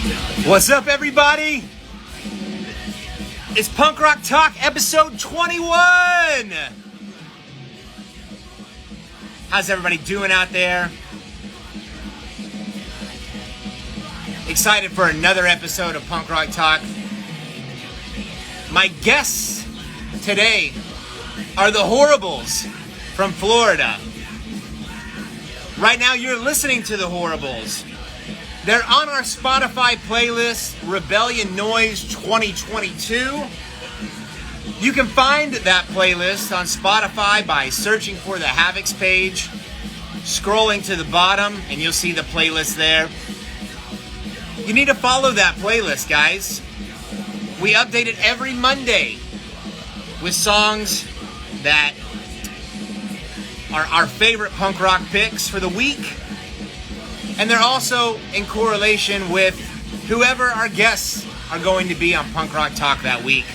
What's up, everybody? It's Punk Rock Talk episode 21. How's everybody doing out there? Excited for another episode of Punk Rock Talk. My guests today are the Horribles from Florida. Right now you're listening to the Horribles. They're on our Spotify playlist, Rebellion Noise 2022. You can find that playlist on Spotify by searching for the Havoc's page, scrolling to the bottom, and you'll see the playlist there. You need to follow that playlist, guys. We update it every Monday with songs that are our favorite punk rock picks for the week. And they're also in correlation with whoever our guests are going to be on Punk Rock Talk that week.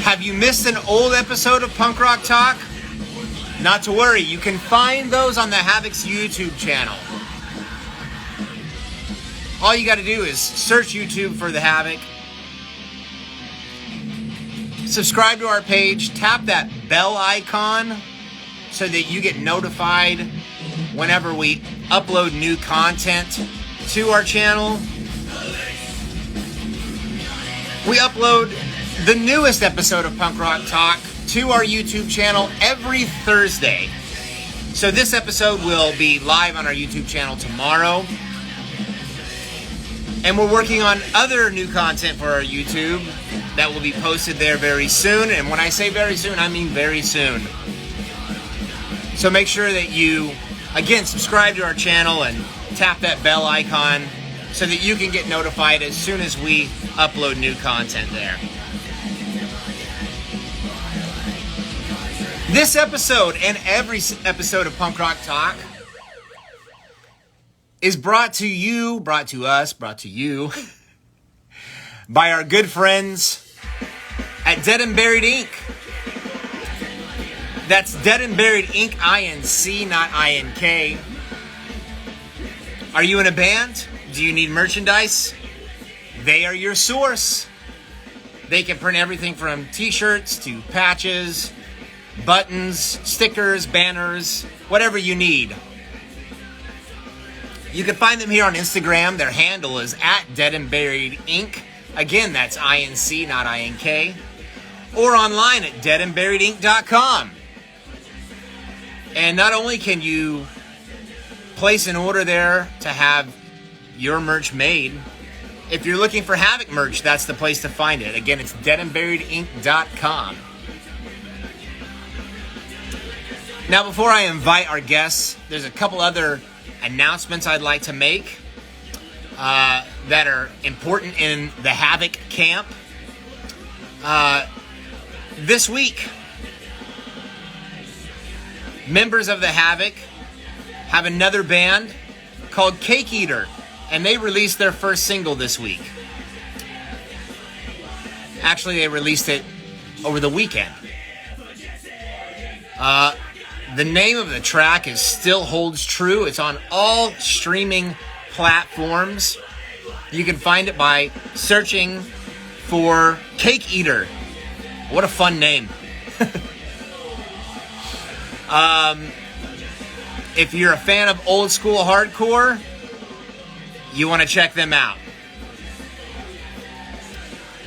Have you missed an old episode of Punk Rock Talk? Not to worry, you can find those on the Havoc's YouTube channel. All you got to do is search YouTube for the Havoc. Subscribe to our page, tap that bell icon so that you get notified whenever we upload new content to our channel. We upload the newest episode of Punk Rock Talk to our YouTube channel every Thursday. So this episode will be live on our YouTube channel tomorrow. And we're working on other new content for our YouTube that will be posted there very soon. And when I say very soon, I mean very soon. So make sure that you, again, subscribe to our channel and tap that bell icon so that you can get notified as soon as we upload new content there. This episode and every episode of Punk Rock Talk is brought to you by our good friends at Dead and Buried Inc. That's Dead and Buried Inc. INC, not INK. Are you in a band? Do you need merchandise? They are your source. They can print everything from t-shirts to patches, buttons, stickers, banners, whatever you need. You can find them here on Instagram. Their handle is at Dead and Buried Inc. Again, that's INC, not INK. Or online at deadandburiedinc.com. And not only can you place an order there to have your merch made, if you're looking for Havoc merch, that's the place to find it. Again, it's deadandburiedinc.com. Now, before I invite our guests, there's a couple other announcements I'd like to make that are important in the Havoc camp. This week, members of the Havoc have another band called Cake Eater, and they released their first single this week. Actually, they released it over the weekend. The name of the track is Still Holds True. It's on all streaming platforms. You can find it by searching for Cake Eater. What a fun name. If you're a fan of old school hardcore, you want to check them out.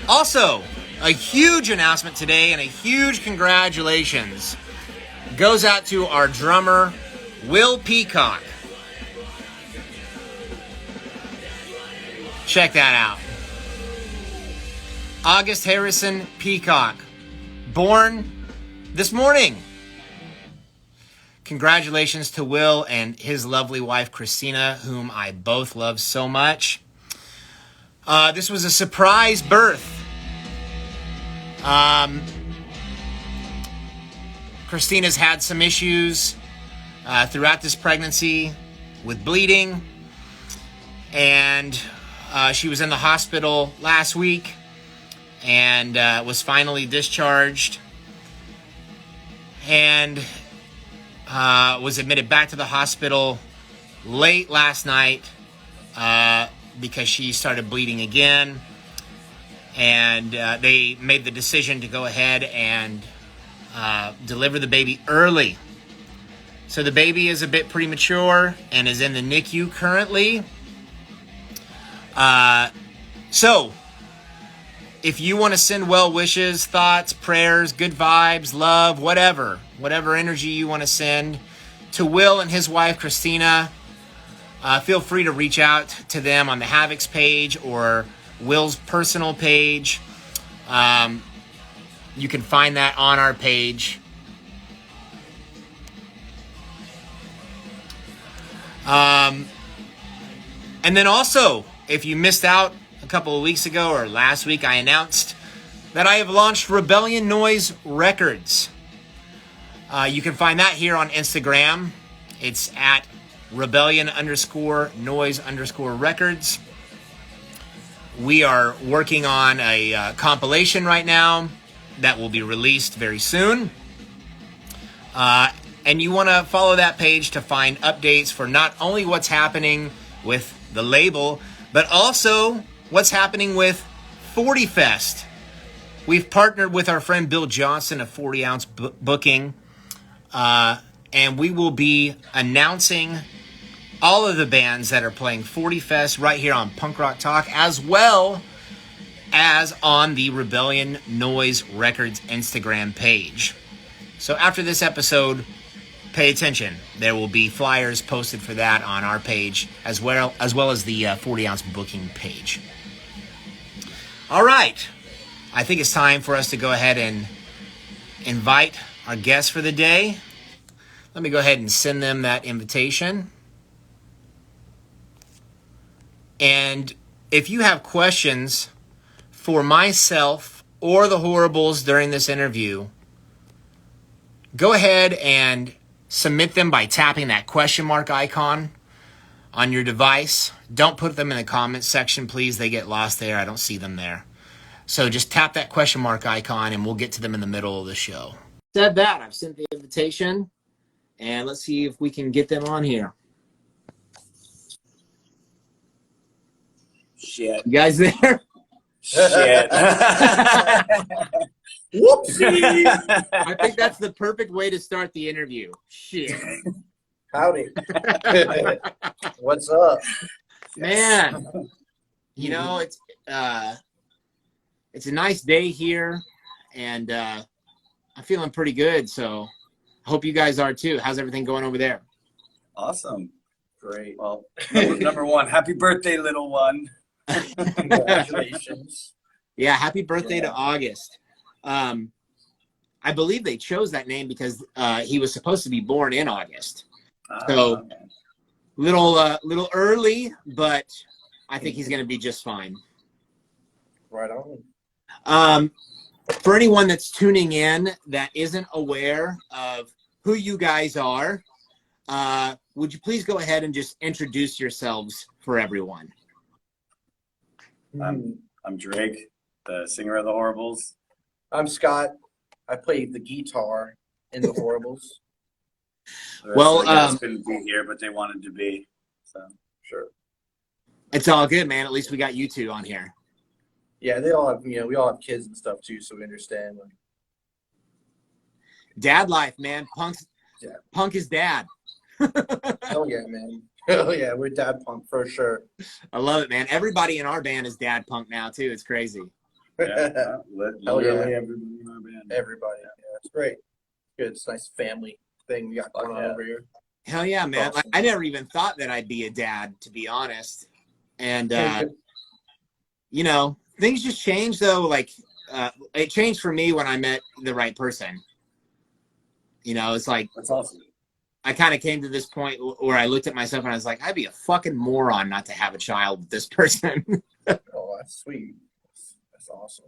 Also, a huge announcement today and a huge congratulations goes out to our drummer, Will Peacock. Check that out. August Harrison Peacock, born this morning. Congratulations to Will and his lovely wife, Christina, whom I both love so much. This was a surprise birth. Christina's had some issues throughout this pregnancy with bleeding, and she was in the hospital last week and was finally discharged. And was admitted back to the hospital late last night because she started bleeding again. And they made the decision to go ahead and deliver the baby early. So the baby is a bit premature and is in the NICU currently. So if you want to send well wishes, thoughts, prayers, good vibes, love, whatever energy you want to send to Will and his wife, Christina, feel free to reach out to them on the Havoc's page or Will's personal page. You can find that on our page. And then also, if you missed out a couple of weeks ago or last week, I announced that I have launched Rebellion Noise Records. You can find that here on Instagram. It's at Rebellion_Noise_Records. We are working on a compilation right now that will be released very soon. And you want to follow that page to find updates for not only what's happening with the label, but also what's happening with 40 Fest. We've partnered with our friend Bill Johnson of 40 Ounce Booking, and we will be announcing all of the bands that are playing 40 Fest right here on Punk Rock Talk, as well as on the Rebellion Noise Records Instagram page. So after this episode, pay attention. There will be flyers posted for that on our page, as well as the 40 Ounce Booking page. All right. I think it's time for us to go ahead and invite our guests for the day. Let me go ahead and send them that invitation. And if you have questions for myself or the Horribles during this interview, go ahead and submit them by tapping that question mark icon on your device. Don't put them in the comments section, please. They get lost there. I don't see them there. So just tap that question mark icon and we'll get to them in the middle of the show. Said that, I've sent the invitation, and let's see if we can get them on here. Shit. You guys there? Shit. Whoopsie! I think that's the perfect way to start the interview. Shit. Howdy. What's up? Man, you know, it's a nice day here, and I'm feeling pretty good, so I hope you guys are too. How's everything going over there? Awesome. Great. Well, number one, happy birthday, little one. Congratulations. Yeah, happy birthday to August. I believe they chose that name because he was supposed to be born in August. So little early, but I think he's going to be just fine. Right on. For anyone that's tuning in that isn't aware of who you guys are, would you please go ahead and just introduce yourselves for everyone? I'm Drake, the singer of the Horribles. I'm Scott. I played the guitar in the Horribles. The rest of the guys couldn't be here, but they wanted to be. So Sure. It's all good, man. At least we got you two on here. Yeah, they all have, we all have kids and stuff too, so we understand. Like, Dad life, man. Punk is dad. hell yeah, man. Hell yeah, we're dad punk for sure. I love it, man. Everybody in our band is dad punk now too. It's crazy. yeah, Hell yeah. everybody in our band. Everybody. Yeah, it's great. Good. It's a nice family thing we got going on over here. Hell yeah, man. Awesome. I never even thought that I'd be a dad, to be honest. And you know, things just change though. Like it changed for me when I met the right person. You know, it's like That's awesome. I kind of came to this point where I looked at myself and I was like, I'd be a fucking moron not to have a child with this person. Oh, that's sweet. That's awesome.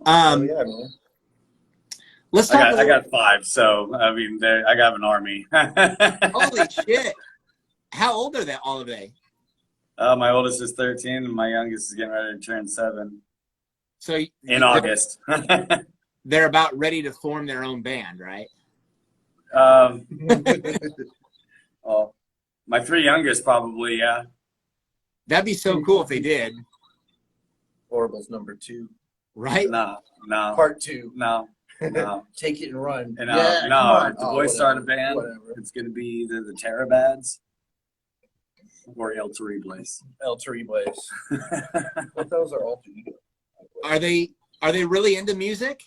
Yeah, man. Let's talk. I got 5, so I mean, I got an army. Holy shit! How old are they? All of they? My oldest is 13, and my youngest is getting ready to turn 7. So in August. They're about ready to form their own band, right? Well, my 3 youngest probably, yeah. That'd be so cool if they did. Horrible's number 2. Right? No. Part 2. No. Take it and run. And, yeah, no, come on. if the boys start a band, it's going to be either the Terrabads or El Terribles. El Terribles. But those are all 2. Are they really into music?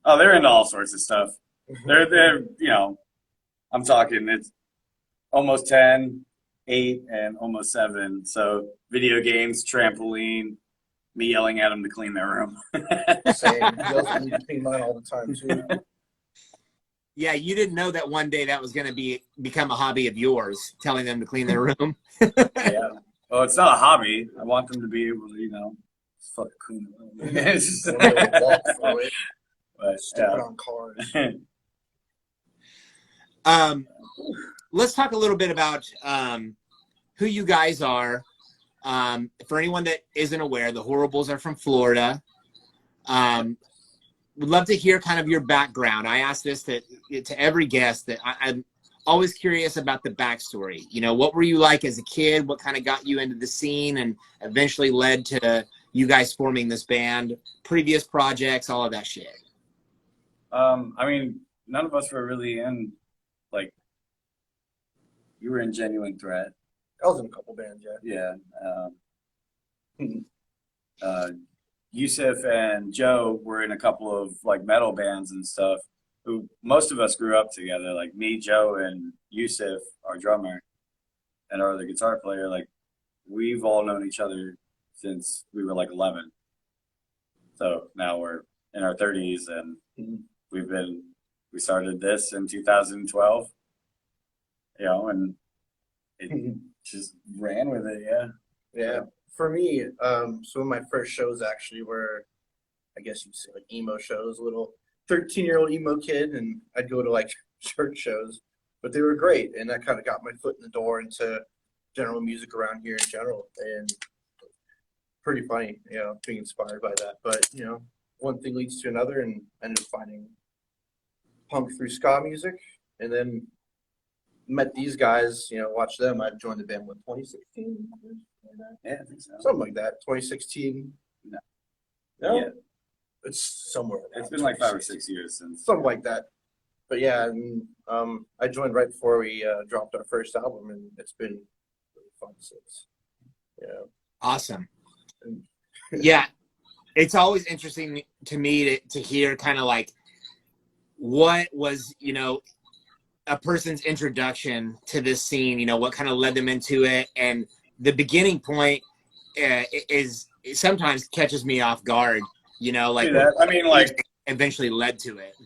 Oh, they're into all sorts of stuff. They're I'm talking, it's almost 10, 8, and almost 7. So video games, trampoline, me yelling at them to clean their room. Same. You also need to clean mine all the time too. Yeah, you didn't know that one day that was going to become a hobby of yours, telling them to clean their room. Yeah. Well, it's not a hobby. I want them to be able to, fucking clean the room. Walk through it. But, Step on cars. Let's talk a little bit about who you guys are. For anyone that isn't aware, the Horribles are from Florida. Would love to hear kind of your background. I ask this to every guest that I'm always curious about the backstory. What were you like as a kid? What kind of got you into the scene and eventually led to you guys forming this band, previous projects, all of that shit? I mean, none of us were really in, you were in Genuine Threat. I was in a couple bands, yeah. Yeah. Yusuf and Joe were in a couple of metal bands and stuff. Who most of us grew up together. Like me, Joe, and Yusuf, our drummer, and our other guitar player. We've all known each other since we were 11. So now we're in our 30s, and we started this in 2012. And it just ran with it, yeah. Yeah. For me, some of my first shows actually were, I guess you'd say emo shows, a little 13-year-old emo kid, and I'd go to church shows, but they were great, and that kind of got my foot in the door into general music around here in general, and pretty funny, being inspired by that. But one thing leads to another, and I ended up finding punk through ska music, and then met these guys, watched them. I joined the band with 2016. Yeah, I think so. Something like that. 2016. No. No? Yeah. It's somewhere. It's been 5 or 6 years since. Something like that. But yeah, and, I joined right before we dropped our first album, and it's been really fun since. Yeah. Awesome. Yeah. It's always interesting to me to hear kind of what was, a person's introduction to this scene, what kind of led them into it. And the beginning point is sometimes catches me off guard, I mean, eventually led to it.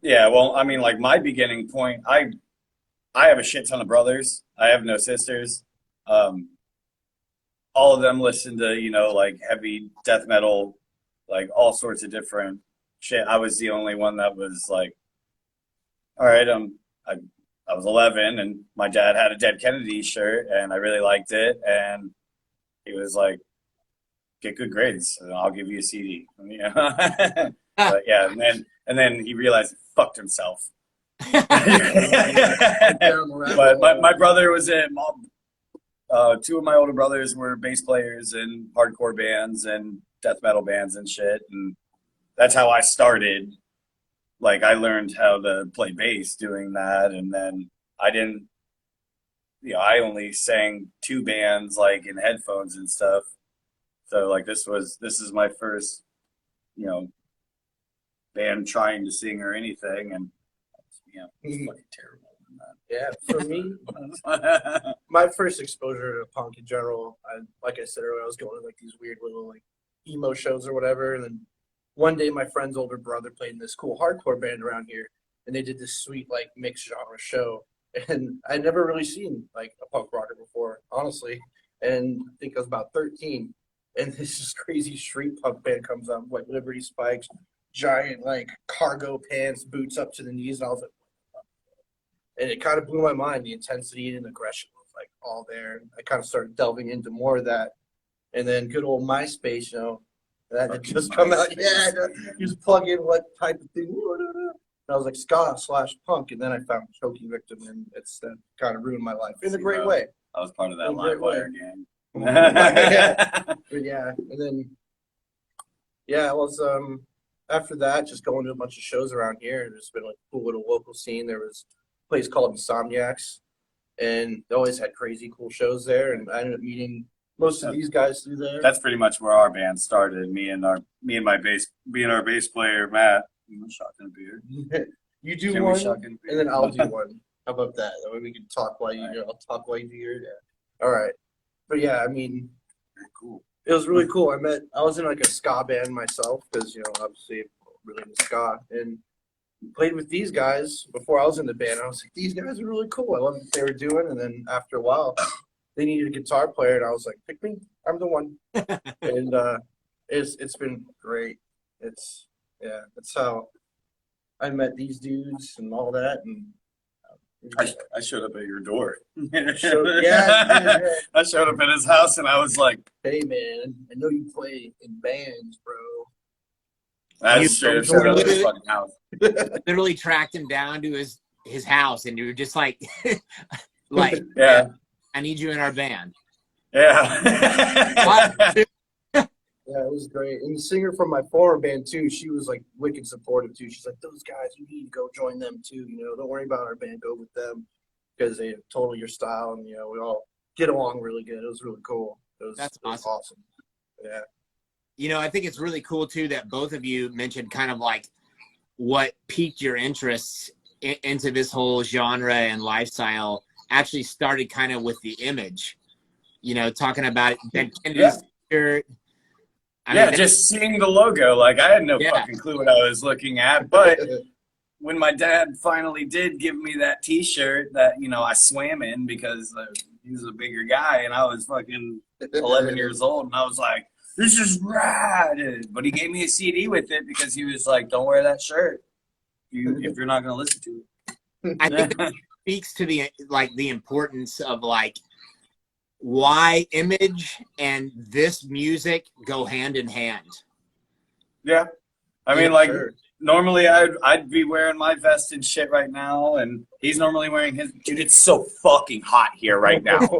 Yeah, well, I mean, my beginning point, I have a shit ton of brothers. I have no sisters. All of them listen to, heavy death metal, all sorts of different shit. I was the only one that was all right, I was 11, and my dad had a Dead Kennedy shirt, and I really liked it, and he was like, get good grades, and I'll give you a CD. But yeah, and then he realized he fucked himself. But my brother was in, 2 of my older brothers were bass players in hardcore bands and death metal bands and shit, and that's how I started. I learned how to play bass doing that, and then I only sang 2 bands in headphones and stuff. So this is my first, band trying to sing or anything, and it's fucking terrible. Yeah, for me, my first exposure to punk in general, like I said earlier, I was going to these weird little emo shows or whatever, and then one day my friend's older brother played in this cool hardcore band around here, and they did this sweet mixed genre show, and I'd never really seen a punk rocker before, honestly, and I think I was about 13, and this crazy street punk band comes up with Liberty Spikes, giant cargo pants, boots up to the knees, and I was like, and it kind of blew my mind. The intensity and aggression was all there. I kind of started delving into more of that, and then good old MySpace, that had just come out. Yeah, you just plug in what type of thing. I I was like ska/punk, and then I found Choking Victim, and it's that kind of ruined my life in a great way. I was part of that In a great live wire way. gang. But yeah, and then it was after that just going to a bunch of shows around here. There's been like a cool little local scene. There was a place called Insomniacs, and they always had crazy cool shows there. And I ended up meeting most of these guys through there. That's pretty much where our band started. Me and our bass player Matt. I'm shotgun beer. You do Can one, we shotgun beer? and then I'll do one. How about that? That way we can talk while I'll talk while you do your. All right, but yeah, I mean, Very cool. it was really cool. I was in like a ska band myself because obviously really into ska, and played with these guys before I was in the band. I was like, these guys are really cool. I loved what they were doing, and then after a while, they needed a guitar player, and I was like, pick me, I'm the one. And it's been great. That's how I met these dudes and all that, and I showed up at your door. yeah. I showed up at his house and I was like, Hey man, I know you play in bands, bro. that's straight up showed up at his fucking house. Literally tracked him down to his house, and you were just like, Yeah. I need you in our band. Yeah. Yeah, it was great. And the singer from my former band too, she was like wicked supportive too. She's like, those guys, you need to go join them too. Don't worry about our band, go with them because they have totally your style, and we all get along really good. It was really cool. That's it was awesome. Yeah. I think it's really cool too that both of you mentioned kind of like what piqued your interests into this whole genre and lifestyle actually started kind of with the image. Talking about it, Ben Kennedy's shirt. I mean, just seeing the logo, like I had no fucking clue what I was looking at, but when my dad finally did give me that T-shirt that I swam in because he was a bigger guy, and I was fucking 11 years old, and I was like, "This is rad!" But he gave me a CD with it because he was like, "Don't wear that shirt if you're not gonna listen to it." I think it speaks to the importance of why image and this music go hand in hand. Yeah. I mean, normally I'd be wearing my vest and shit right now, and he's normally wearing his. Dude, it's so fucking hot here right now.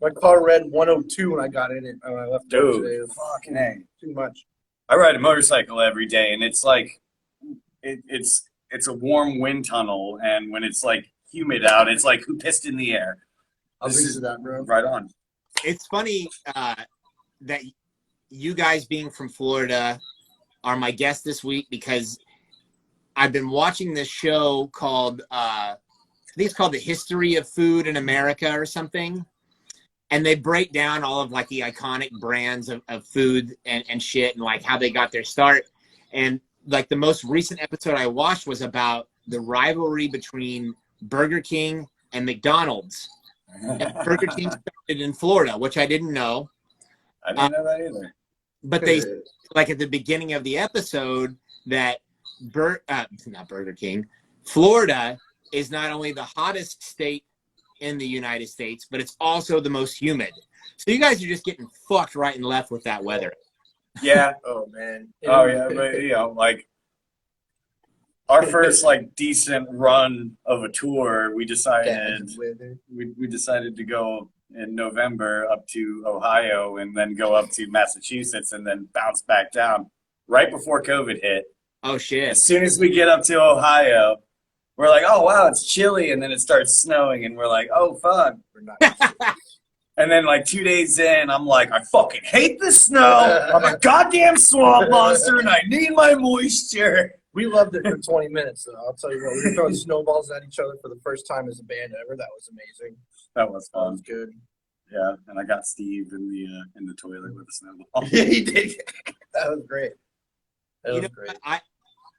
My car read 102 when I got in it. I left today. It was fucking A. Too much. I ride a motorcycle every day, and it's like it's a warm wind tunnel, and when it's like humid out, it's like who pissed in the air. I'll agree to that, bro. Right on. It's funny that you guys being from Florida are my guest this week because I've been watching this show called, I think it's called The History of Food in America or something. And they break down all of the iconic brands of food and shit and how they got their start. And the most recent episode I watched was about the rivalry between Burger King and McDonald's. And Burger King started in Florida, which I didn't know. I didn't know that either. But they, at the beginning of the episode, that not Burger King, Florida is not only the hottest state in the United States, but it's also the most humid. So you guys are just getting fucked right and left with that weather. Yeah. Oh man. Oh yeah, but our first decent run of a tour, we decided to go in November up to Ohio and then go up to Massachusetts and then bounce back down right before COVID hit. Oh shit. As soon as we get up to Ohio, we're like, oh wow, it's chilly, and then it starts snowing and we're like, oh fuck. We're not And then 2 days in, I'm like, I fucking hate the snow. I'm a goddamn swamp monster and I need my moisture. We loved it for 20 minutes, though. I'll tell you what, we were throwing snowballs at each other for the first time as a band ever. That was amazing. That was fun. That was good. Yeah, and I got Steve in the toilet with a snowball. Yeah, he did. That was great. That was great.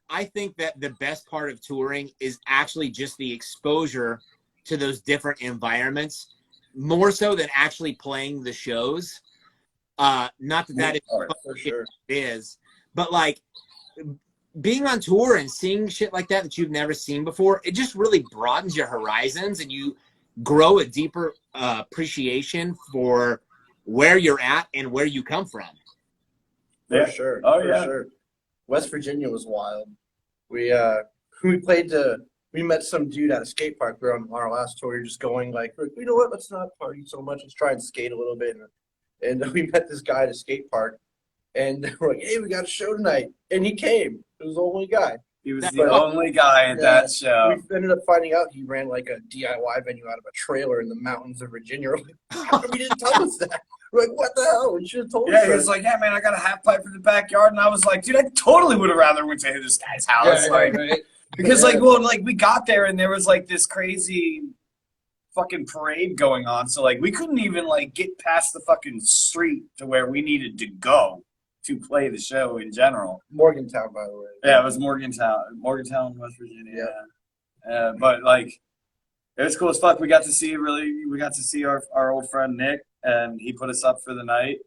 I think that the best part of touring is actually just the exposure to those different environments, more so than actually playing the shows. Not that is for sure. It is, but being on tour and seeing shit like that you've never seen before, it just really broadens your horizons and you grow a deeper appreciation for where you're at and where you come from. For sure. Oh, for yeah. sure. West Virginia was wild. We we met some dude at a skate park. We were on our last tour. We were just going like, you know what? Let's not party so much. Let's try and skate a little bit. And we met this guy at a skate park, and we're like, hey, we got a show tonight. And he came. It was the only guy. He was the only guy at that show. We ended up finding out he ran like a DIY venue out of a trailer in the mountains of Virginia. We're like, how come he didn't tell us that? We're like, what the hell? We should have told us. Yeah, he was like, yeah, man, I got a half pipe for the backyard. And I was like, dude, I totally would have rather went to this guy's house. Right. Because, like, we got there and there was, like, this crazy fucking parade going on. So, like, we couldn't even, like, get past the fucking street to where we needed to go to play the show in general. Morgantown, by the way. Yeah, it was Morgantown, West Virginia. Yeah. But, like, it was cool as fuck. We got to see our old friend Nick, and he put us up for the night.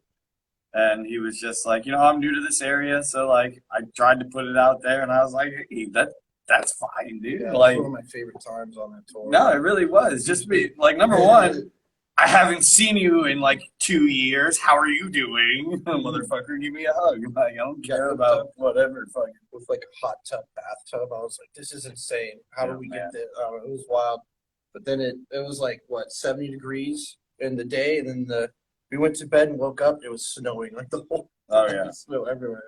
And he was just like, you know, I'm new to this area, so, like, I tried to put it out there, and I was like, hey, that's fine, dude. Yeah, like, one of my favorite times on that tour. No, it really was. Just be like, number one, I haven't seen you in like 2 years. How are you doing? Motherfucker, give me a hug. Like, I don't care about whatever. Fucking with like a hot tub, bathtub. I was like, this is insane. How do we get this? It was wild. But then it was like, what, 70 degrees in the day, and then we went to bed and woke up, it was snowing like the whole snow everywhere.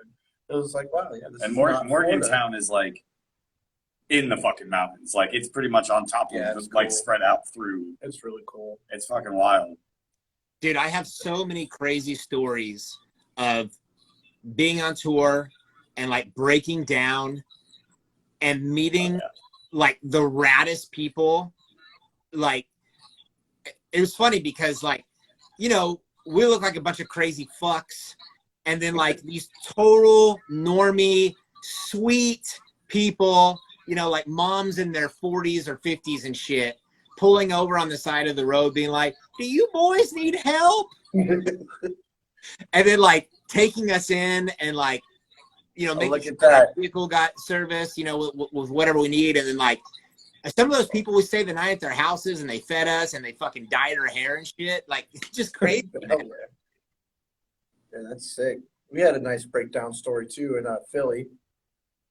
It was like, wow, yeah. This and is Morgantown is like in the fucking mountains. Like, it's pretty much on top of it, like spread out through. It's really cool. It's fucking wild. Dude, I have so many crazy stories of being on tour and like breaking down and meeting like the raddest people. Like, it was funny because, like, you know, we look like a bunch of crazy fucks, and then like these total normie, sweet people, you know, like moms in their 40s or 50s and shit, pulling over on the side of the road being like, do you boys need help? And then like taking us in and like, you know, making sure that vehicle got service, you know, with whatever we need. And then like some of those people, we stay the night at their houses and they fed us and they fucking dyed our hair and shit. Like, it's just crazy. Yeah, that's sick. We had a nice breakdown story too in Philly.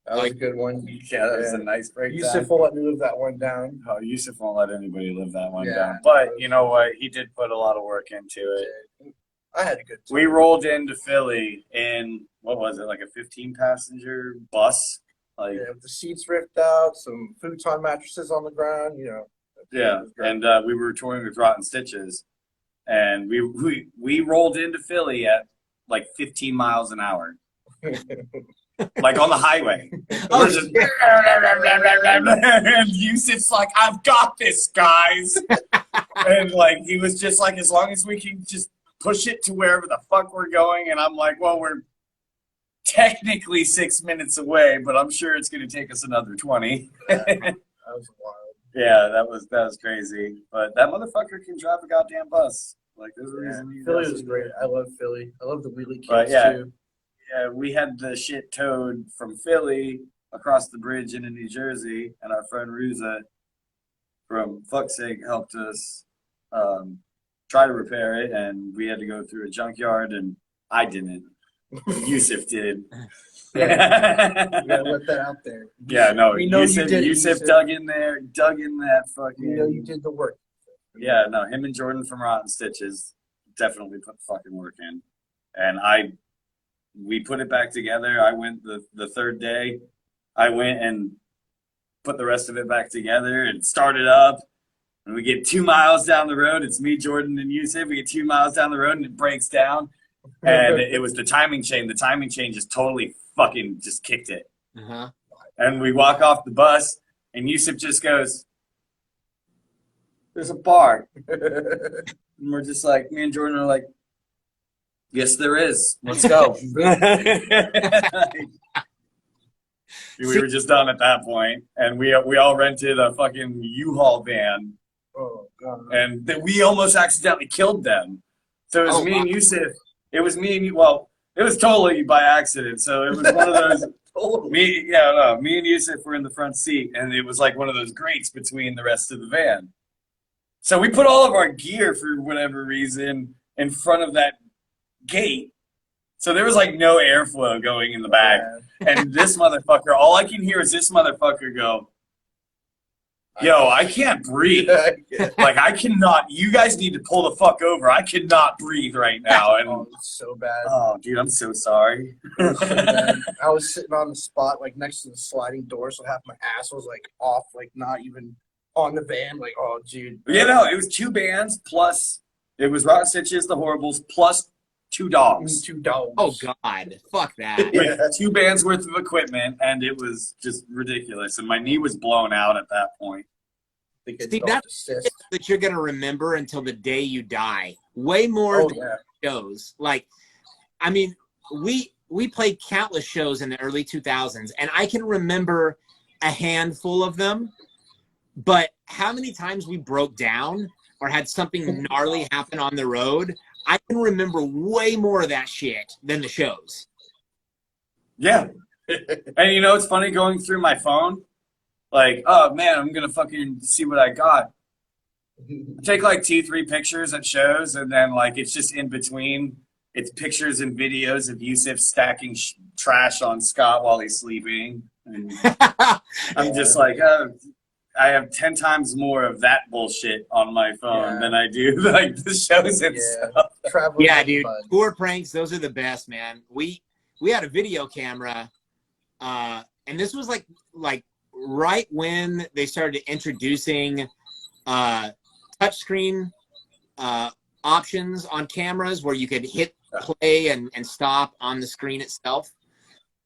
That was a good one. Yeah, that was a nice breakdown. Yusuf won't let me live that one down. Oh, Yusuf won't let anybody live that one down. But you know what? He did put a lot of work into it. I had a good time. We rolled into Philly in, what was it, like a 15-passenger bus? Like, with the seats ripped out, some futon mattresses on the ground, you know. Yeah, and we were touring with Rotten Stitches, and we rolled into Philly at like 15 miles an hour. Like on the highway. Oh, just, and Yusuf's like, I've got this, guys. And like, he was just like, as long as we can just push it to wherever the fuck we're going. And I'm like, well, we're technically 6 minutes away, but I'm sure it's going to take us another 20. That was wild. Yeah, that was crazy. But that motherfucker can drive a goddamn bus. Like, there's a reason. Philly was great. I love Philly. I love the wheelie kids too. Yeah, we had the shit towed from Philly across the bridge into New Jersey, and our friend Ruza from Fuck's Sake helped us try to repair it, and we had to go through a junkyard, and I didn't. Yusuf did. You gotta let that out there. Yeah, no, we know Yusuf dug in that fucking. You know you did the work. Yeah, no, him and Jordan from Rotten Stitches definitely put the fucking work in, and we put it back together. I went the third day. I went and put the rest of it back together and started up. And we get 2 miles down the road. It's me, Jordan, and Yusuf. We get 2 miles down the road and it breaks down. And it was the timing chain. The timing chain just totally fucking just kicked it. Uh-huh. And we walk off the bus and Yusuf just goes, there's a bar. And we're just like, me and Jordan are like, yes, there is. Let's go. We were just done at that point, and we all rented a fucking U-Haul van. Oh god! And we almost accidentally killed them. So it was me and Yusuf. It was me and you. Well, it was totally by accident. So it was one of those. Me and Yusuf were in the front seat, and it was like one of those grates between the rest of the van. So we put all of our gear, for whatever reason, in front of that gate, so there was like no airflow going in the back. And this motherfucker, all I can hear is this motherfucker go, yo, I can't breathe. Like, I cannot. You guys need to pull the fuck over. I cannot breathe right now. And Oh, it's so bad. oh, dude, I'm so sorry. It was so bad. I was sitting on the spot, like next to the sliding door, so half my ass was like off, like not even on the van. Like, oh, dude. You know, it was 2 bands plus it was Rotten Stitches, The Horribles, plus 2 dogs. 2 dogs. Oh God, fuck that. With 2 bands worth of equipment, and it was just ridiculous. And my knee was blown out at that point. See, that's that you're gonna remember until the day you die. Way more than shows. Like, I mean, we played countless shows in the early 2000s, and I can remember a handful of them. But how many times we broke down or had something gnarly happen on the road, I can remember way more of that shit than the shows. Yeah. And you know, it's funny going through my phone. Like, oh man, I'm gonna fucking see what I got. I take like 2-3 pictures at shows, and then like it's just in between. It's pictures and videos of Yusuf stacking trash on Scott while he's sleeping. And I'm just like, oh, I have 10 times more of that bullshit on my phone than I do like the shows and stuff. Yeah, dude. Tour pranks, those are the best, man. We had a video camera, and this was like right when they started introducing touchscreen options on cameras where you could hit play and stop on the screen itself.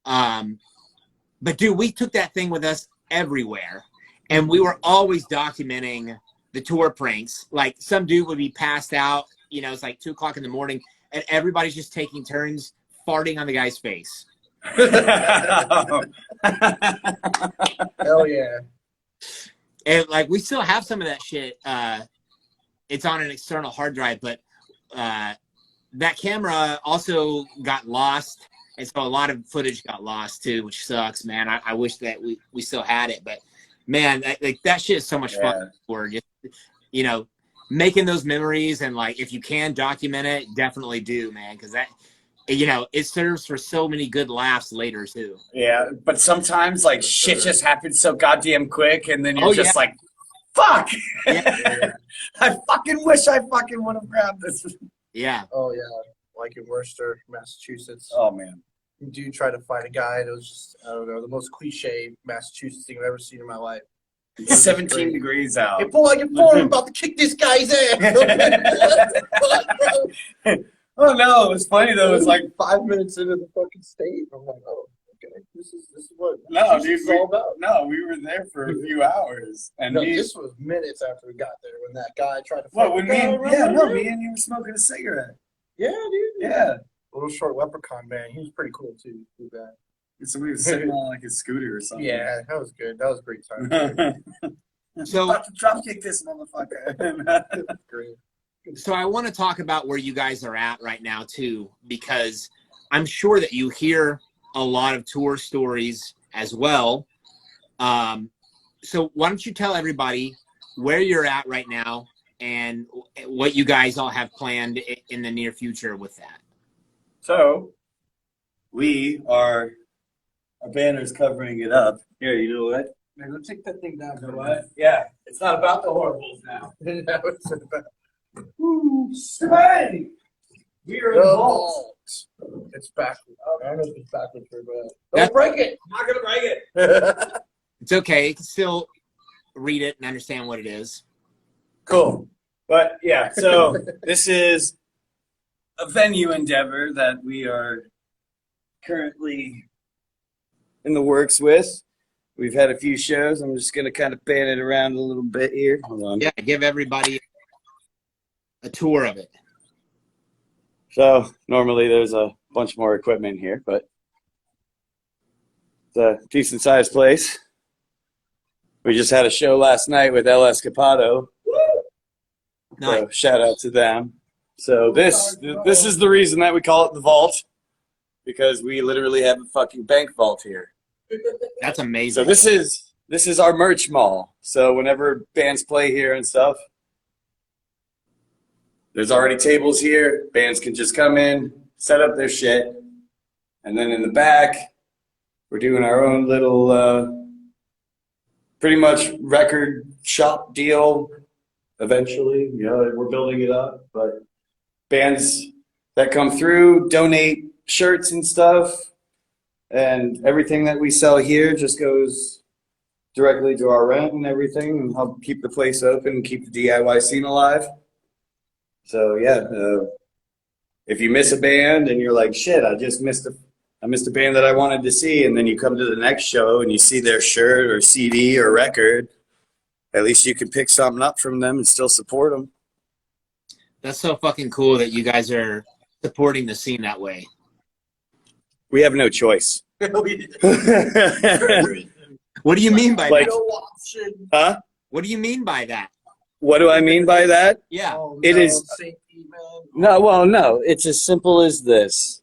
But dude, we took that thing with us everywhere, and we were always documenting the tour pranks. Like, some dude would be passed out, you know, it's like 2 o'clock in the morning, and everybody's just taking turns farting on the guy's face. Hell yeah. And like, we still have some of that shit. It's on an external hard drive, but that camera also got lost, and so a lot of footage got lost too, which sucks, man. I wish that we still had it, but man, that shit is so much fun. For just, you know, making those memories, and like, if you can document it, definitely do, man, because that, you know, it serves for so many good laughs later too. Yeah, but sometimes like shit just happens so goddamn quick, and then you're just like, fuck. Yeah. I fucking wish I fucking would have grabbed this. Yeah. Oh yeah, like in Worcester, Massachusetts. Oh man. You do try to fight a guy, and it was just, I don't know, the most cliche Massachusetts thing I've ever seen in my life. It's 17 degrees out. Hey, pull out your phone, I'm about to kick this guy's ass. Oh no, it's funny though. It's like 5 minutes into the fucking state. I'm like, oh, okay, this is what this is all about. No, we were there for a few hours, and this was minutes after we got there when that guy tried to. What? When me and you were smoking a cigarette. Yeah, dude. Yeah. Little short leprechaun man. He was pretty cool too. Too bad. Somebody was sitting on like a scooter or something. Yeah, that was good. That was a great time. So about to drop kick this motherfucker. Great. So I want to talk about where you guys are at right now too, because I'm sure that you hear a lot of tour stories as well. So why don't you tell everybody where you're at right now and what you guys all have planned in the near future with that? So our banner's covering it up. Here, you know what? Man, let's take that thing down. You know what? Yeah, it's not about the Horribles now. Now it's about Hey! We are in the vault. It's backwards. I don't know if it's backwards or but don't break it. I'm not gonna break it. It's okay. You can still read it and understand what it is. Cool. But yeah, so this is a venue endeavor that we are currently in the works with. We've had a few shows. I'm just gonna kind of pan it around a little bit here. Hold on. Yeah, give everybody a tour of it. So normally there's a bunch more equipment here, but it's a decent sized place. We just had a show last night with El Escapado. Nice. So shout out to them. So this is the reason that we call it the vault, because we literally have a fucking bank vault here. That's amazing. So this is our merch mall. So whenever bands play here and stuff, there's already tables here. Bands can just come in, set up their shit, and then in the back, we're doing our own little, pretty much record shop deal. Eventually, we're building it up. But bands that come through donate shirts and stuff, and everything that we sell here just goes directly to our rent and everything, and help keep the place open and keep the DIY scene alive. So yeah, if you miss a band and you're like, shit, I missed a band that I wanted to see, and then you come to the next show and you see their shirt or CD or record, at least you can pick something up from them and still support them. That's so fucking cool that you guys are supporting the scene that way. We have no choice. What do you mean by like, that? Huh? What do you mean by that? What do I mean by that? Yeah. Oh, It is. No, well, no. It's as simple as this.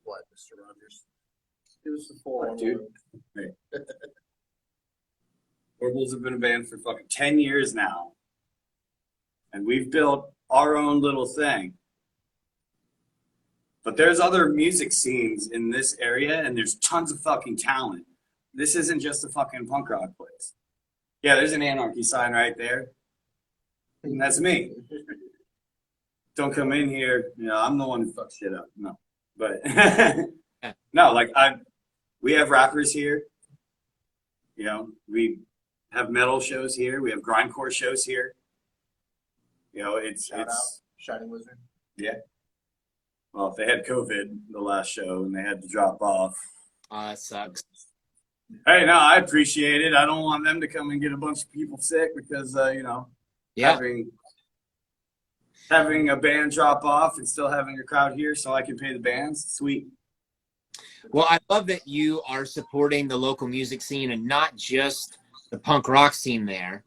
What, Mr. Rogers? It was the full Dude. Hey. Horribles have been a band for fucking 10 years now. And we've built our own little thing. But there's other music scenes in this area, and there's tons of fucking talent. This isn't just a fucking punk rock place. Yeah, there's an Anarchy sign right there. And that's me. Don't come in here. I'm the one who fucks shit up. No. But, no, like, we have rappers here. We have metal shows here. We have grindcore shows here. It's Shining Wizard. Yeah. Well, if they had COVID the last show and they had to drop off. That sucks. Hey, no, I appreciate it. I don't want them to come and get a bunch of people sick because, having a band drop off and still having a crowd here so I can pay the bands. Sweet. Well, I love that you are supporting the local music scene and not just the punk rock scene there.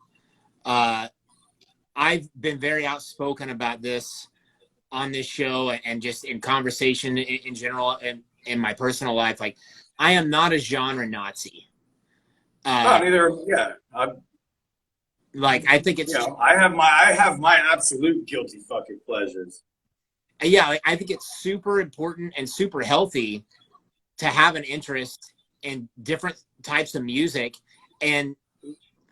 I've been very outspoken about this on this show and just in conversation in general and in my personal life. Like, I am not a genre Nazi. Neither. Yeah. I think it's. I have my absolute guilty fucking pleasures. Yeah, I think it's super important and super healthy to have an interest in different types of music. And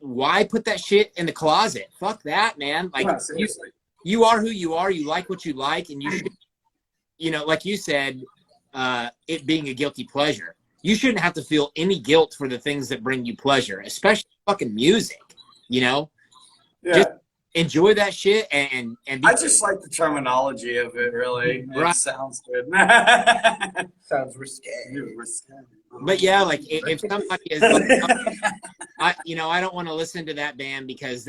why put that shit in the closet? Fuck that, man. Like, seriously. You are who you are. You like what you like, and you should, like you said, it being a guilty pleasure. You shouldn't have to feel any guilt for the things that bring you pleasure, especially fucking music. Yeah. Just enjoy that shit and I just like the terminology of it. Really, right. It sounds good. Sounds risque. But yeah, like if somebody is, like, I don't want to listen to that band because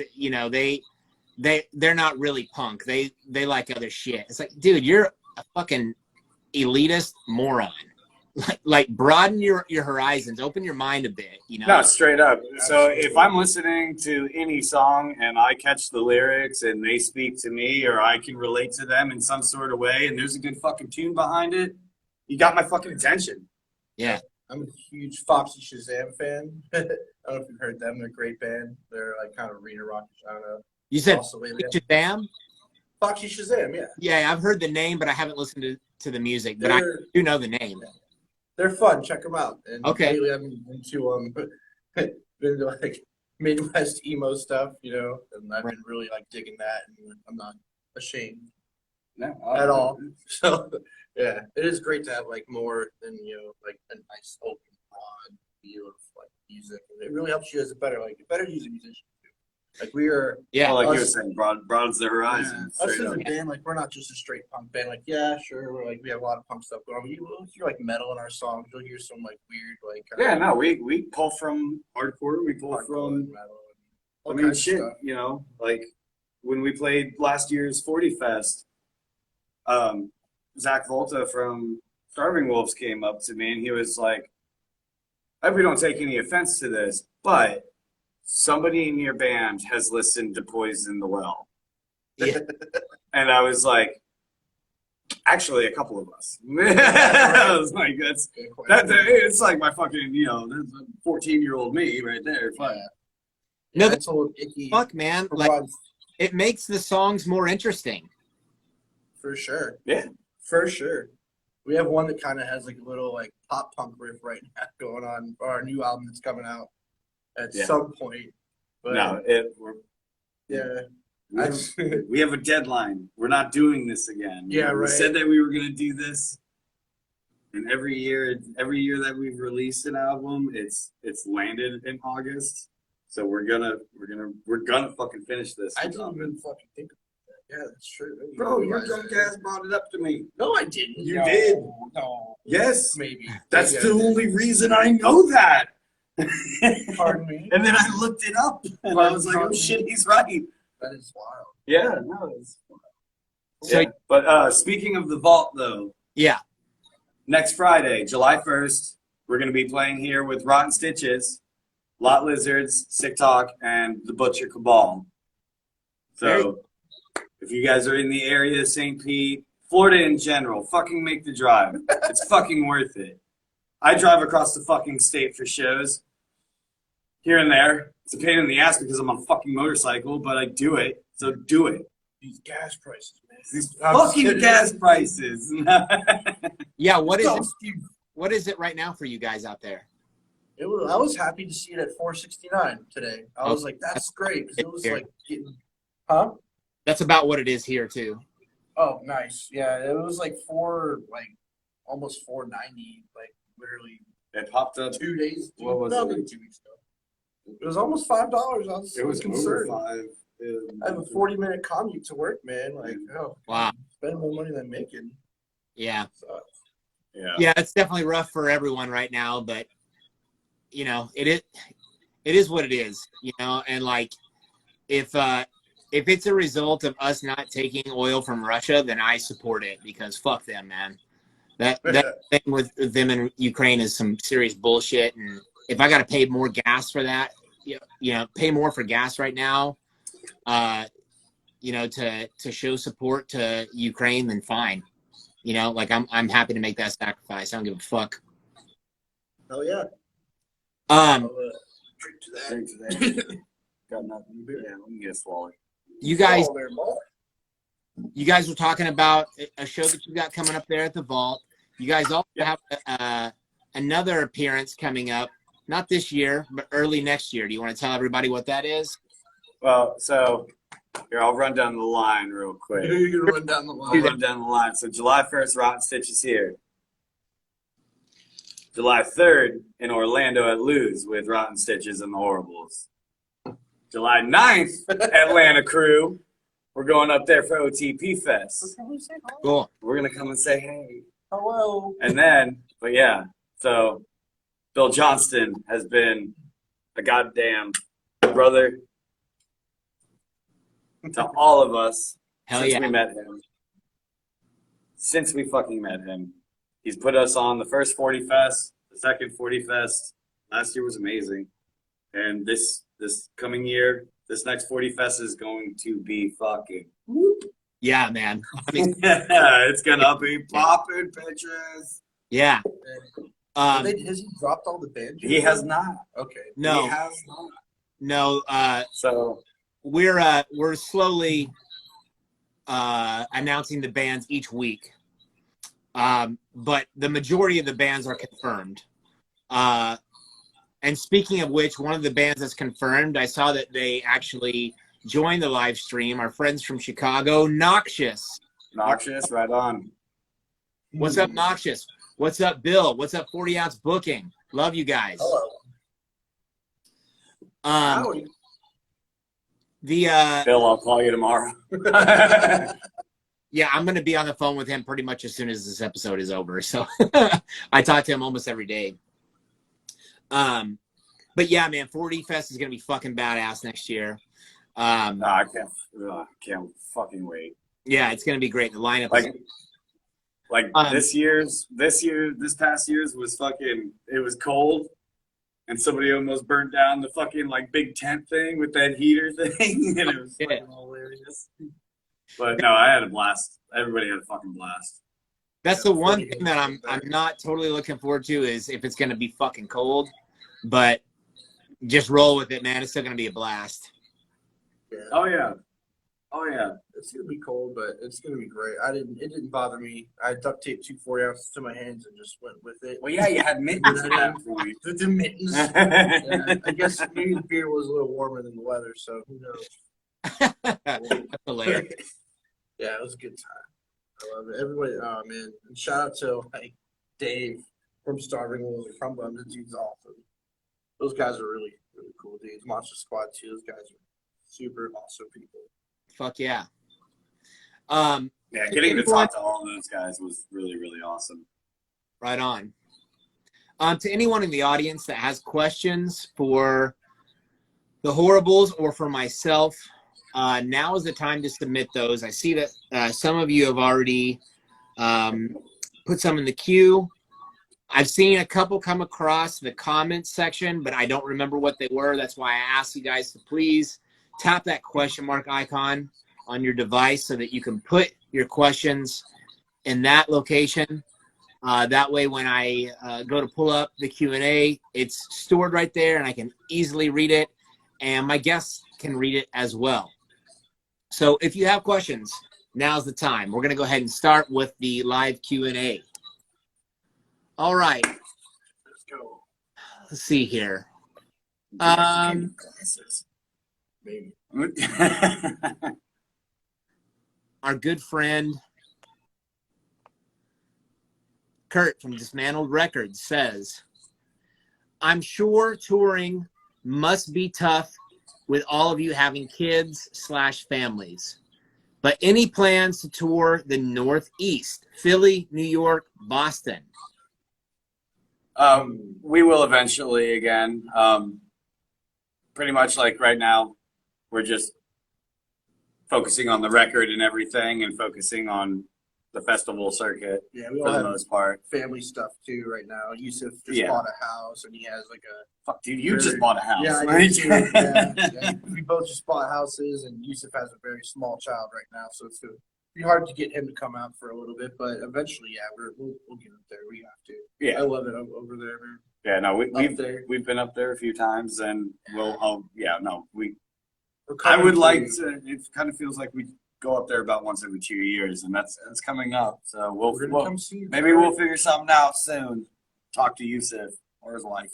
they're not really punk. They like other shit. It's like, dude, you're a fucking elitist moron. Like broaden your horizons, open your mind a bit, No, straight up. So if I'm listening to any song and I catch the lyrics and they speak to me or I can relate to them in some sort of way and there's a good fucking tune behind it, you got my fucking attention. Yeah. I'm a huge Foxy Shazam fan. I don't know if you've heard them. They're a great band. They're like kind of arena rock genre. You said Shazam? Foxy Shazam, yeah. Yeah, I've heard the name, but I haven't listened to the music. But I do know the name. Yeah. They're fun. Check them out. And okay. Lately I've been to like Midwest emo stuff, and I've been really like digging that, and I'm not ashamed at all. So yeah, it is great to have like more than like a nice open broad view of like music, and it really helps you as a better music musician. Like we are, well, like you were saying, broadens the horizon. Yeah. Us as a band, like we're not just a straight punk band. Like, yeah, sure, we're like we have a lot of punk stuff going on. But you'll hear like metal in our songs. You'll hear some like weird, we pull from hardcore. We pull from metal. I mean, shit, stuff. Like when we played last year's 40 Fest, Zach Volta from Starving Wolves came up to me and he was like, "I hope we don't take any offense to this, but somebody in your band has listened to Poison the Well." Yeah. And I was like, actually, a couple of us. I was like, it's like my fucking, that's 14-year-old me right there. Yeah. No, that's fuck, man. Like, it makes the songs more interesting. For sure. Yeah. For sure. We have one that kind of has like a little like pop punk riff right now going on for our new album that's coming out at some point. But yeah. We have a deadline. We're not doing this again. Yeah, We right. said that we were gonna do this, and every year that we've released an album, it's landed in August. So we're gonna fucking finish this. I didn't even fucking think of that. Yeah, that's true. Bro, your drunk ass brought it up to me. No, I didn't. You did. No. Yes. Maybe. That's Maybe the only reason I know that. Pardon me. And then I looked it up, and I was like, "Oh shit, he's right." That is wild. Yeah, no, it's. So- Yeah. But speaking of the vault, though, Yeah. next Friday, July 1st, we're going to be playing here with Rotten Stitches, Lot Lizards, Sick Talk, and the Butcher Cabal. So, if you guys are in the area, St. Pete, Florida in general, fucking make the drive. It's fucking worth it. I drive across the fucking state for shows here and there. It's a pain in the ass because I'm on a fucking motorcycle, but I do it. So do it. These gas prices, man. These fucking gas prices. Yeah. What is it? What is it right now for you guys out there? I was happy to see it at $4.69 today. I was like, that's great because it was like getting, huh? That's about what it is here too. Oh, nice. Yeah, it was like almost $4.90, like literally It popped up. 2 days. What was no, it? maybe 2 weeks ago. It was almost $5. It was concerned. over 5. I have a 40-minute commute to work, man. Like, oh, Wow. spending more money than making. Yeah. Sucks. Yeah. It's definitely rough for everyone right now, but you know, it is what it is, you know, and like if it's a result of us not taking oil from Russia, then I support it because fuck them, man. That thing with them in Ukraine is some serious bullshit, and if I got to pay more gas for that, you know, pay more for gas right now, you know, to show support to Ukraine, then fine. You know, like I'm happy to make that sacrifice. I don't give a fuck. Hell yeah. Drink to that. Got nothing. Yeah, let me get a swallow. You guys were talking about a show that you got coming up there at the Vault. You guys also have another appearance coming up, not this year, but early next year. Do you want to tell everybody what that is? Well, so here, I'll run down the line real quick. You're gonna run down the line. I'll run down the line. So July 1st, Rotten Stitch is here. July 3rd in Orlando at Lou's with Rotten Stitches and the Horribles. July 9th, Atlanta crew. We're going up there for OTP Fest. Cool. We're going to come and say hey. Hello. And then, but yeah, so Bill Johnston has been a goddamn brother to all of us since we met him. Since we fucking met him. He's put us on the first 40 Fest, the second 40 Fest. Last year was amazing. And this coming year, this next 40 Fest is going to be fucking whoop. Yeah, man. I mean, it's gonna be popping bitches. yeah. Has he dropped all the bands? He has not. Okay. No. He has not. No. So we're slowly announcing the bands each week. But the majority of the bands are confirmed. And speaking of which, one of the bands that's confirmed, I saw that they actually joined the live stream. Our friends from Chicago, Noxious. Noxious, right on. What's up, Noxious? What's up, Bill? What's up, 40 Ounce Booking? Love you guys. Hello. Howdy. Bill, I'll call you tomorrow. Yeah, I'm going to be on the phone with him pretty much as soon as this episode is over. So I talk to him almost every day. But yeah, man, 40 Fest is going to be fucking badass next year. No, I can't fucking wait. Yeah, it's going to be great. The lineup this past year's was fucking, it was cold. And somebody almost burnt down the fucking like big tent thing with that heater thing. And it was fucking hilarious. But no, I had a blast. Everybody had a fucking blast. That's the one thing that I'm not totally looking forward to is if it's going to be fucking cold. But just roll with it, man. It's still going to be a blast. Oh, yeah. Oh yeah. It's gonna be cold, but it's gonna be great. It didn't bother me. I duct taped 2 4 ounces to my hands and just went with it. Well, yeah, you had mittens at that point. The mittens. Yeah, I guess maybe the beer was a little warmer than the weather, so who knows? That's hilarious. Yeah, it was a good time. I love it. Everybody, oh man! And shout out to like Dave from Starving Wolves and Crumble. The dude's awesome. Those guys are really really cool dudes. Monster Squad too. Those guys are super awesome people. Fuck yeah. Yeah, getting to talk to all of those guys was really, really awesome. Right on. To anyone in the audience that has questions for the Horribles or for myself, now is the time to submit those. I see that some of you have already put some in the queue. I've seen a couple come across the comments section, but I don't remember what they were. That's why I asked you guys to please tap that question mark icon on your device so that you can put your questions in that location. That way, when I go to pull up the Q&A, it's stored right there, and I can easily read it, and my guests can read it as well. So if you have questions, now's the time. We're going to go ahead and start with the live Q&A. All right. Let's go. Let's see here. Glasses. Maybe. Our good friend Kurt from Dismantled Records says, I'm sure touring must be tough with all of you having kids/families. But any plans to tour the Northeast, Philly, New York, Boston? We will eventually again. Pretty much like right now, we're just focusing on the record and everything and focusing on the festival circuit Yeah, we for all the have most part. family stuff too right now. Yusuf just Yeah. bought a house and he has like a Fuck, dude, you just bought a house. Yeah, I right? did too. Yeah. We both just bought houses, and Yusuf has a very small child right now, so it's gonna be hard to get him to come out for a little bit. But eventually, yeah, we'll get up there. We have to. Yeah. I love it over there, man. Yeah, no, there. we've been up there a few times, and I We're would like coming to. It kind of feels like we go up there about once every 2 years, and that's coming up. So We're gonna we'll come see you. maybe we'll figure something out soon. Talk to Yusuf or his wife.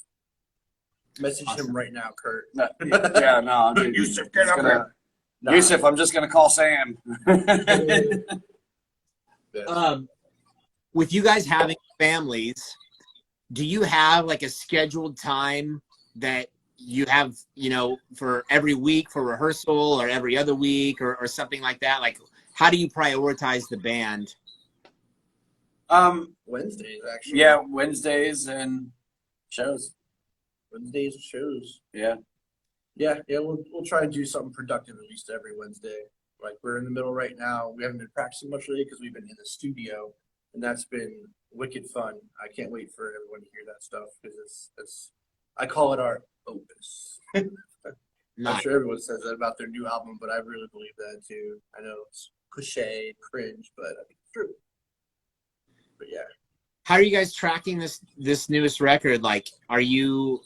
Message him right now, Kurt. No, yeah, no, dude, Yusuf, get up there. Nah. Yusuf, I'm just gonna call Sam. With you guys having families, do you have like a scheduled time that you have, for every week for rehearsal or every other week or something like that? Like, how do you prioritize the band? Wednesdays, actually. Yeah, Wednesdays and shows. Wednesdays and shows. Yeah. Yeah. We'll try and do something productive at least every Wednesday. Like we're in the middle right now. We haven't been practicing much lately because we've been in the studio, and that's been wicked fun. I can't wait for everyone to hear that stuff because it's I call it our opus. I'm sure everyone says that about their new album, but I really believe that too. I know it's cliche, cringe, but I think it's true. But yeah. How are you guys tracking this newest record? Like, are you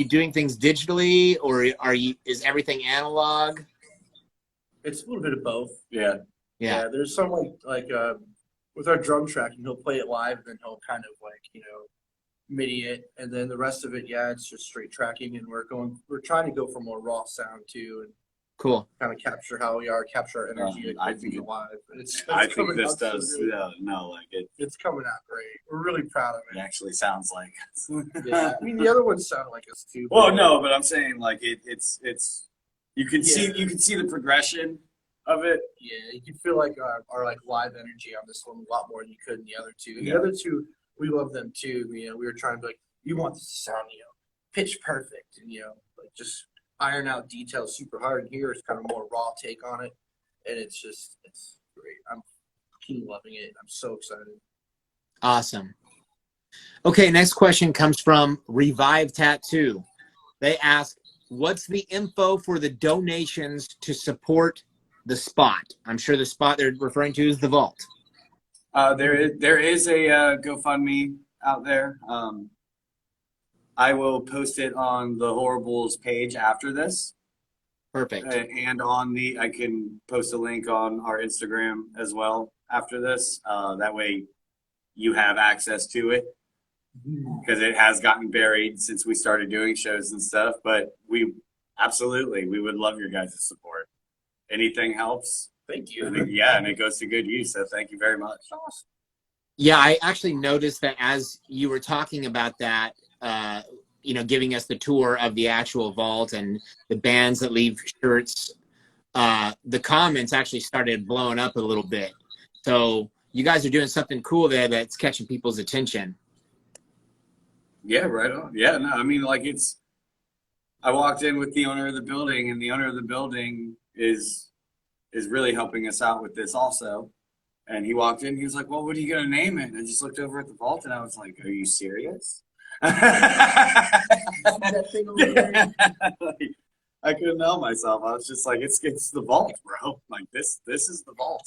doing things digitally, or is everything analog? It's a little bit of both. Yeah. There's some like with our drum tracking, he'll play it live, and then he'll kind of MIDI it, and then the rest of it, it's just straight tracking, and we're trying to go for more raw sound too, and cool. Kind of capture how we are, capture our energy. I think live. I think this does. Really, it's coming out great. We're really proud of it. It actually sounds like. Yeah, I mean the other ones sound like us too. Well, no, but I'm saying like it's. You can see the progression of it. Yeah, you can feel like our live energy on this one a lot more than you could in the other two. And Yeah. the other two, we love them too. We were trying to be like, you want this to sound pitch perfect, and just iron out details super hard. And here it's kind of more raw take on it, and it's great. I'm loving it. I'm so excited. Awesome. Okay, next question comes from Revive Tattoo. They ask, what's the info for the donations to support the spot? I'm sure the spot they're referring to is the vault. There is a GoFundMe out there. I will post it on the Horribles page after this. Perfect. And on I can post a link on our Instagram as well after this. That way you have access to it, because it has gotten buried since we started doing shows and stuff. But we would love your guys' support. Anything helps. Thank you. And it goes to good use. So thank you very much. Awesome. Yeah, I actually noticed that as you were talking about that, giving us the tour of the actual vault and the bands that leave shirts, the comments actually started blowing up a little bit. So you guys are doing something cool there that's catching people's attention. Yeah, right on. Yeah, no, I mean, like I walked in with the owner of the building, and the owner of the building is really helping us out with this also. And he walked in, he was like, well, what are you going to name it? And I just looked over at the vault, and I was like, are you serious? That thing over there. I couldn't help myself. I was just like, it's the vault, bro. Like, this is the vault.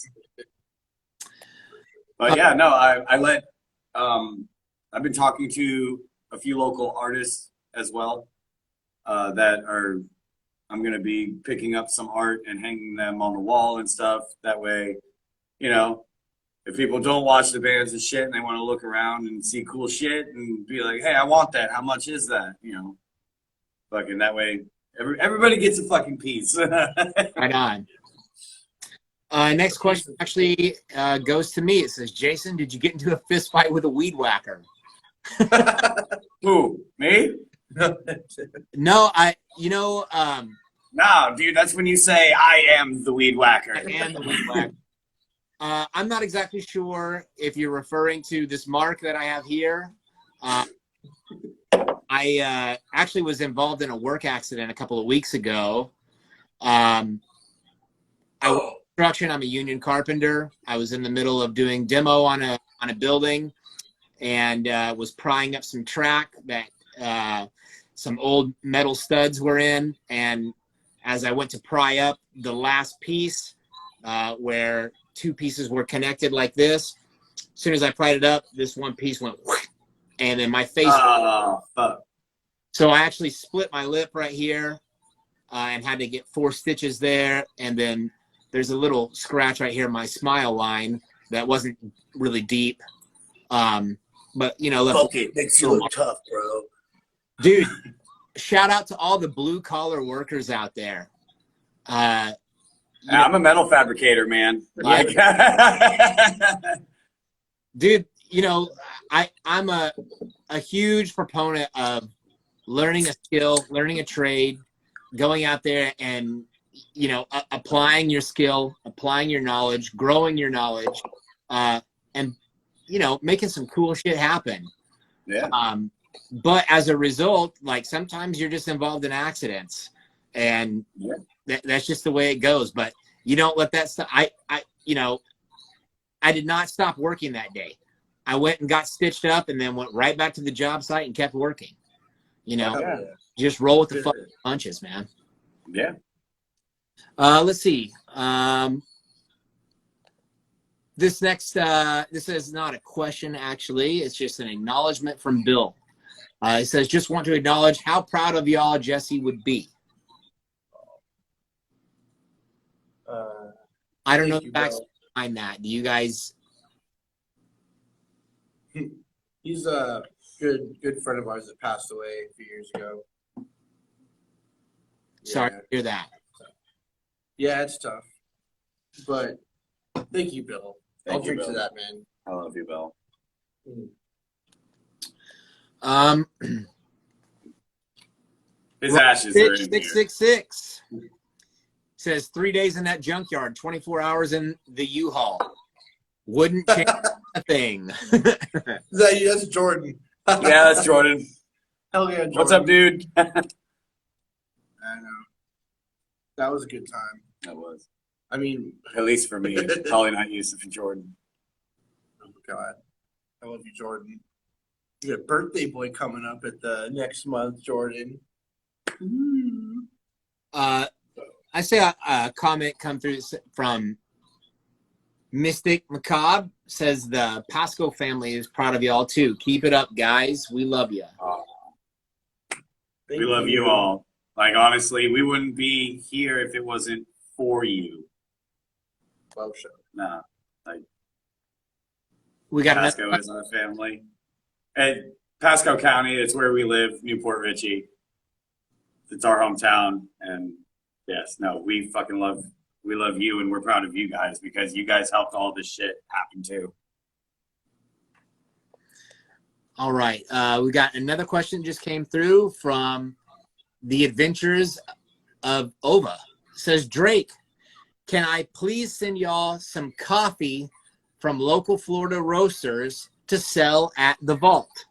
But yeah, no, I've been talking to a few local artists as well, I'm going to be picking up some art and hanging them on the wall and stuff. That way, if people don't watch the bands and shit and they want to look around and see cool shit and be like, hey, I want that. How much is that? Fucking that way, everybody gets a fucking piece. Right on. Next question actually goes to me. It says, Jason, did you get into a fist fight with a weed whacker? Who, me? No, No, dude, that's when you say I am the weed whacker. I am the weed whacker. I'm not exactly sure if you're referring to this mark that I have here. I actually was involved in a work accident a couple of weeks ago. I was construction. I'm a union carpenter. I was in the middle of doing demo on a building, and was prying up some track that some old metal studs were in. And as I went to pry up the last piece, where two pieces were connected like this, as soon as I pried it up, this one piece went whoosh, and then my face. Fuck. So I actually split my lip right here, and had to get 4 stitches there. And then there's a little scratch right here, my smile line, that wasn't really deep. But Fuck it, makes you look tough, bro. Dude, shout out to all the blue collar workers out there. I'm a metal fabricator, man. Dude, I'm a huge proponent of learning a skill, learning a trade, going out there and, applying your skill, applying your knowledge, growing your knowledge, and, making some cool shit happen. Yeah. But as a result, like, sometimes you're just involved in accidents, and that's just the way it goes. But you don't let that stop. I did not stop working that day. I went and got stitched up and then went right back to the job site and kept working. Just roll with the fucking punches, man. Yeah. Let's see. This next, this is not a question, actually. It's just an acknowledgement from Bill. It says, just want to acknowledge how proud of y'all Jesse would be. I don't know the facts behind that. Do you guys? He's a good friend of ours that passed away a few years ago. Sorry to hear that. Yeah, it's tough. But thank you, Bill. I'll drink to that, man. I love you, Bill. His ashes are in 666 says 3 days in that junkyard, 24 hours in the U-Haul. Wouldn't change a thing. That's Jordan. Yeah, that's Jordan. Hell yeah, Jordan. What's up, dude? I know. That was a good time. That was. I mean, at least for me. Probably not Yusuf and Jordan. Oh, God. I love you, Jordan. You got a birthday boy coming up at the next month, Jordan. I say a comment come through from Mystic Macabre. Says the Pasco family is proud of y'all, too. Keep it up, guys. We love you. We love you all. Like, honestly, we wouldn't be here if it wasn't for you. Love show. Nah, like, We got Pasco another. is our family. And Pasco County, it's where we live, Newport Richey. It's our hometown. And yes, no, we love you, and we're proud of you guys because you guys helped all this shit happen too. All right. We got another question just came through from the Adventures of Ova. It says, Drake, can I please send y'all some coffee from local Florida roasters to sell at the vault?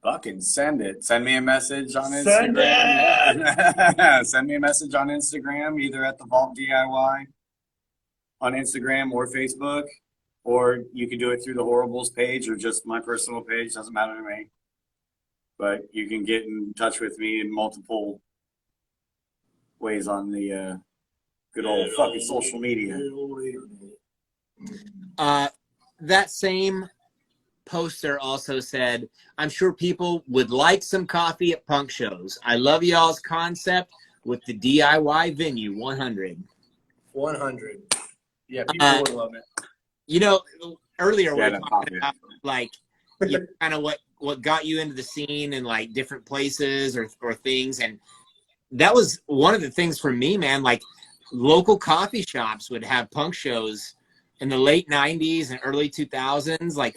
Fucking send it. Send me a message on Instagram. Send it! Yeah. Send me a message on Instagram, either at the Vault DIY on Instagram or Facebook, or you can do it through the Horribles page or just my personal page. Doesn't matter to me. But you can get in touch with me in multiple ways on the good old fucking social media. That same poster also said, I'm sure people would like some coffee at punk shows. I love y'all's concept with the DIY venue 100. 100. Yeah, people would love it. You know, earlier we Yeah, were talking about like kind of what got you into the scene and like different places or things, and that was one of the things for me, man. Like local coffee shops would have punk shows in the late 90s and early 2000s. Like,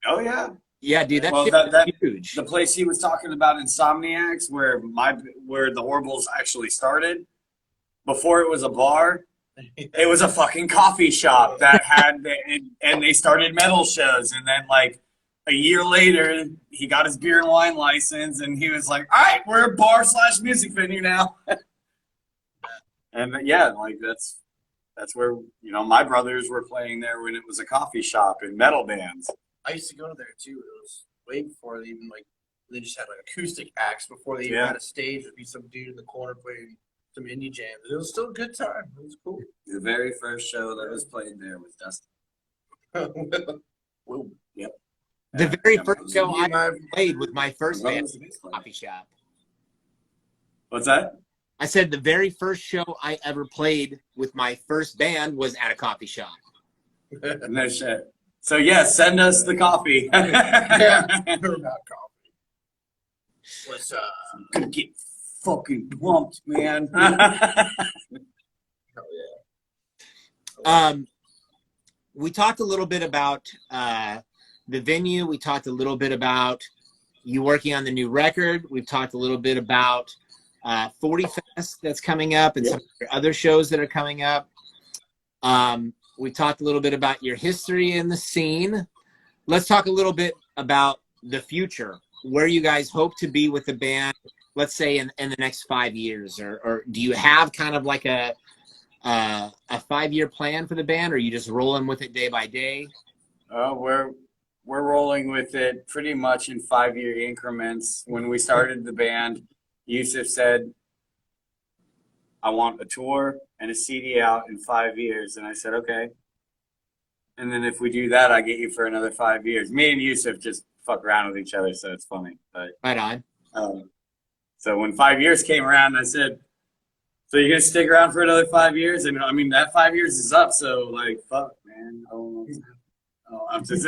oh yeah. Yeah, dude, that shit that was huge. The place he was talking about, Insomniacs, where the Horribles actually started, before it was a bar, it was a fucking coffee shop that had, and they started metal shows, and then like a year later, he got his beer and wine license, and he was like, "All right, we're a bar/music venue now." And yeah, like that's where my brothers were playing there when it was a coffee shop and metal bands. I used to go to there too. It was way before they even they just had like acoustic acts before they even had a stage. There'd be some dude in the corner playing some indie jams. It was still a good time. It was cool. The very first show that was played there was Dustin. Whoa. Yep. The very first show I played with my first band coffee shop. What's that? I said the very first show I ever played with my first band was at a coffee shop. No shit. So yeah, send us the coffee. Yeah, we're about coffee. Let's gonna get fucking pumped, man. Hell yeah. We talked a little bit about the venue. We talked a little bit about you working on the new record. We've talked a little bit about 40 Fest that's coming up and some other shows that are coming up. We talked a little bit about your history in the scene. Let's talk a little bit about the future, where you guys hope to be with the band, let's say in the next 5 years, or do you have kind of like a 5-year plan for the band, or are you just rolling with it day by day? We're rolling with it pretty much in 5-year increments. When we started the band, Yusuf said, I want a tour and a CD out in 5 years. And I said, okay. And then if we do that, I get you for another 5 years. Me and Yusuf just fuck around with each other, so it's funny. But Right on. so when 5 years came around, I said, so you're going to stick around for another 5 years? And I mean, that 5 years is up, so like, fuck, man. I'm just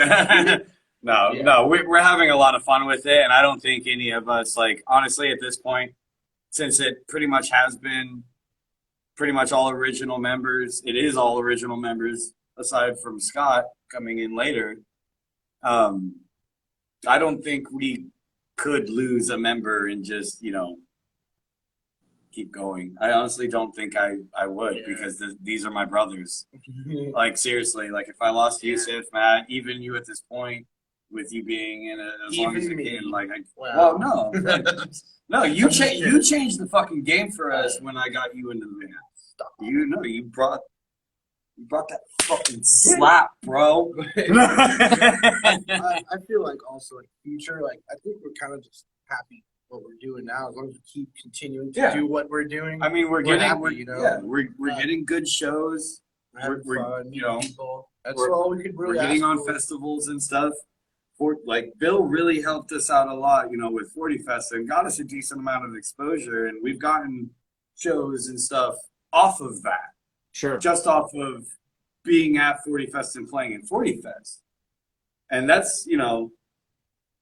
No, we're having a lot of fun with it, and I don't think any of us, like, honestly, at this point, since it pretty much has been pretty much all original members, it is all original members, aside from Scott coming in later. I don't think we could lose a member and just, keep going. I honestly don't think I would, because these are my brothers. Like, seriously, like, if I lost Yusuf, Matt, even you at this point, with you being in it as long as you can, like, well, no. No, you changed the fucking game for us when I got you into the band. You brought that fucking slap, bro. I feel like also like future, like I think we're kind of just happy what we're doing now, as long as we keep continuing to do what we're doing. I mean, we're getting good shows. We're fun, people. That's all we could really. We're getting on festivals and stuff. like Bill really helped us out a lot, with 40 Fest and got us a decent amount of exposure, and we've gotten shows and stuff off of that. Sure. Just off of being at 40 Fest and playing at 40 Fest. And that's,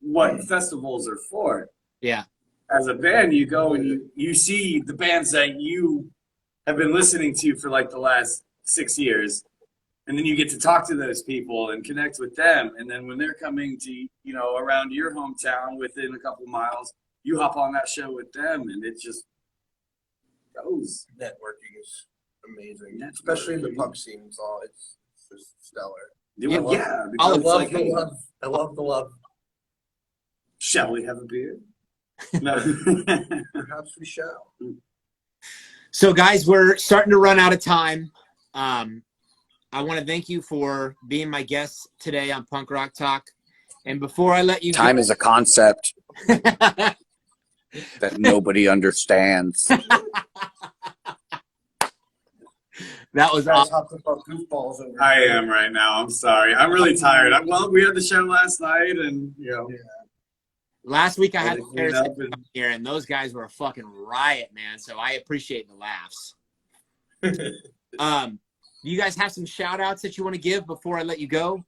what festivals are for. Yeah. As a band, you go and you see the bands that you have been listening to for like the last 6 years. And then you get to talk to those people and connect with them. And then when they're coming to, around your hometown within a couple miles, you hop on that show with them, and it just goes. Networking is amazing, especially in the punk scene. It's just stellar. Yeah, I because love the love. I love the love. Shall we have a beer? No. Perhaps we shall. So, guys, we're starting to run out of time. I want to thank you for being my guest today on Punk Rock Talk. And before I let you Time is a concept that nobody understands. That was awesome. Goofballs over I here. am right now. I'm sorry. I'm really tired. Well, we had the show last night, and Last week I had Really the Bears cleaned up come here, and those guys were a fucking riot, man. So I appreciate the laughs. Do you guys have some shout outs that you want to give before I let you go?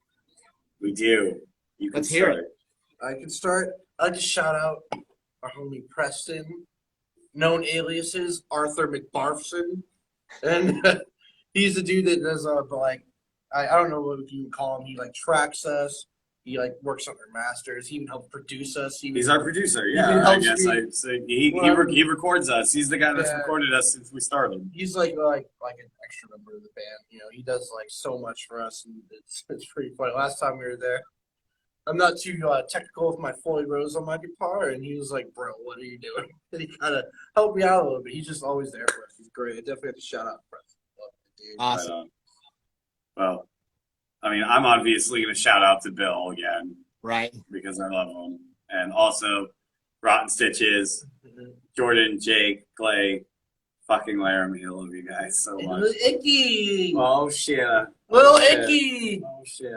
we do. You can Let's hear start. I can start. I just shout out our homie Preston, known aliases Arthur McBarfson, and he's the dude that does I don't know what you would call him. He tracks us. He works on their masters. He even helps produce us. He's our producer. He Yeah, I helps guess me. I'd say he records us. He's the guy that's recorded us since we started. He's like an extra member of the band. He does so much for us, and it's pretty funny. Last time we were there, I'm not too technical with my Floyd Rose on my guitar, and he was like, "Bro, what are you doing?" And he kind of helped me out a little bit. He's just always there for us. He's great. I definitely have to shout out Preston. Love the dude. Awesome. Right on. Well, I mean, I'm obviously going to shout out to Bill again Right. because I love him, and also Rotten Stitches, Jordan, Jake, Clay, fucking Laramie. I love you guys so much. Little Icky. Oh shit! Little shit. Icky. Oh shit!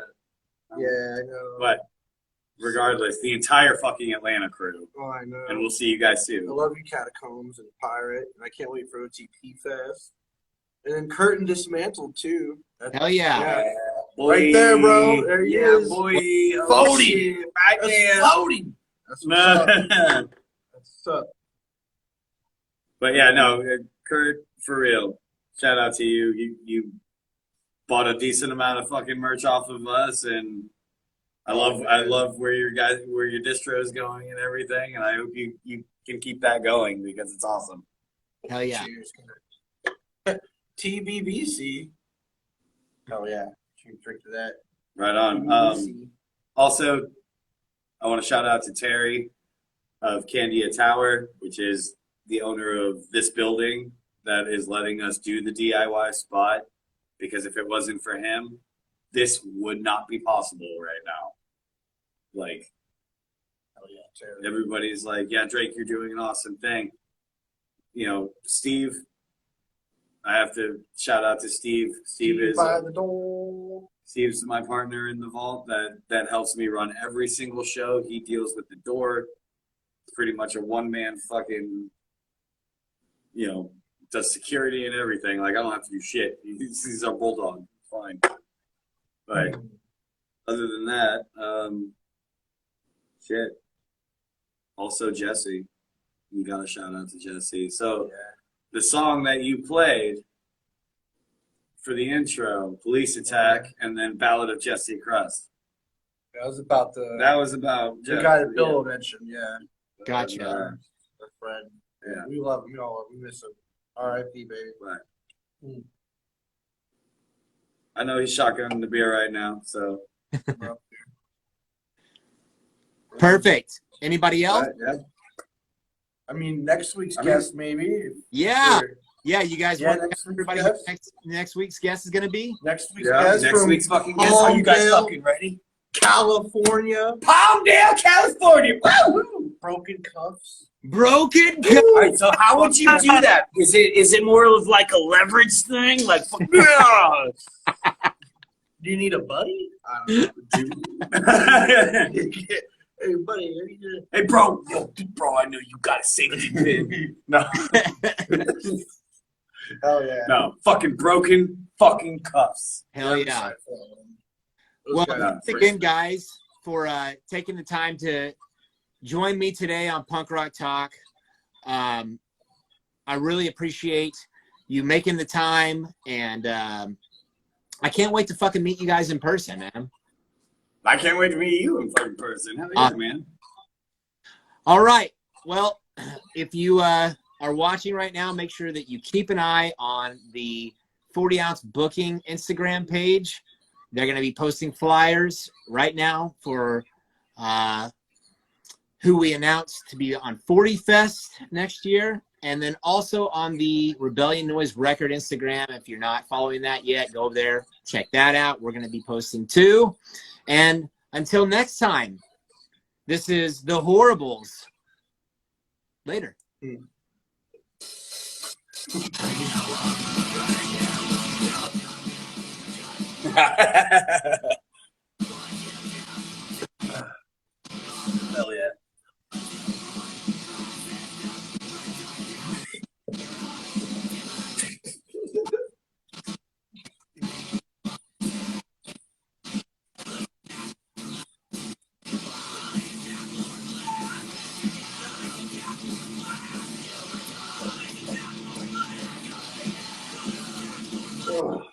Yeah, I know. But regardless, the entire fucking Atlanta crew, Oh, I know. and we'll see you guys I soon. love you, Catacombs and Pirate, and I can't wait for OTP Fest. And then Curtain Dismantled, too. Hell yeah. Right there, bro. There he is. Boy. Floating. Back That's there. floating. That's what's up. That's what's up. But yeah, no, Kurt, for real. Shout out to you. You bought a decent amount of fucking merch off of us, and I love where your distro is going and everything, and I hope you can keep that going because it's awesome. Hell yeah. Cheers. TBBC. Oh, yeah. You can drink to that. Right on. TBBC. Also, I want to shout out to Terry of Candia Tower, which is the owner of this building that is letting us do the DIY spot, because if it wasn't for him, this would not be possible right now. Like, Oh, yeah. Terry. everybody's like, yeah, Drake, you're doing an awesome thing. Steve, I have to shout out to Steve. Steve By the door. Steve's my partner in the vault that helps me run every single show. He deals with the door. It's pretty much a one-man fucking, does security and everything. Like, I don't have to do shit. He's our bulldog. Fine. But other than that, shit. Also, Jesse. You got to shout out to Jesse. So, Yeah. the song that you played for the intro, Police Attack, and then Ballad of Jesse Crust. That was about the The guy that Bill mentioned, yeah. Gotcha. Our friend. Yeah. We love him. We all love him. We miss him. R.I.P., baby. Right. Mm. I know he's shotgunning the beer right now, so. Perfect. Anybody else? Yeah. I mean, next week's I mean- guest, maybe. Yeah. Sure. Yeah, you guys Yeah, want next week's everybody guest. next week's guest is going to be? Next week's Yeah, guest next from week's fucking guest. Are you guys Palmdale, fucking ready? California. Palmdale, California. Woo! Broken Cuffs. Broken. All right, so how would you do that? Is it more of like a leverage thing? Like, yeah. Do you need a buddy? I don't know. Hey, buddy. What are you doing? Hey, bro. Yo, bro, I know you got a safety pin. No, Hell yeah. no, fucking broken fucking cuffs. Hell I'm yeah. sorry for all of them. Those Well, guys are thanks again, guys, for taking the time to join me today on Punk Rock Talk. I really appreciate you making the time, and I can't wait to fucking meet you guys in person, man. I can't wait to meet you in fucking person. Hell yeah, man. All right. Well, if you are watching right now, make sure that you keep an eye on the 40 Ounce Booking Instagram page. They're going to be posting flyers right now for who we announced to be on 40 Fest next year. And then also on the Rebellion Noise Record Instagram. If you're not following that yet, go over there, check that out. We're going to be posting too. And until next time, this is The Horribles. Later. Hell yeah. Oh.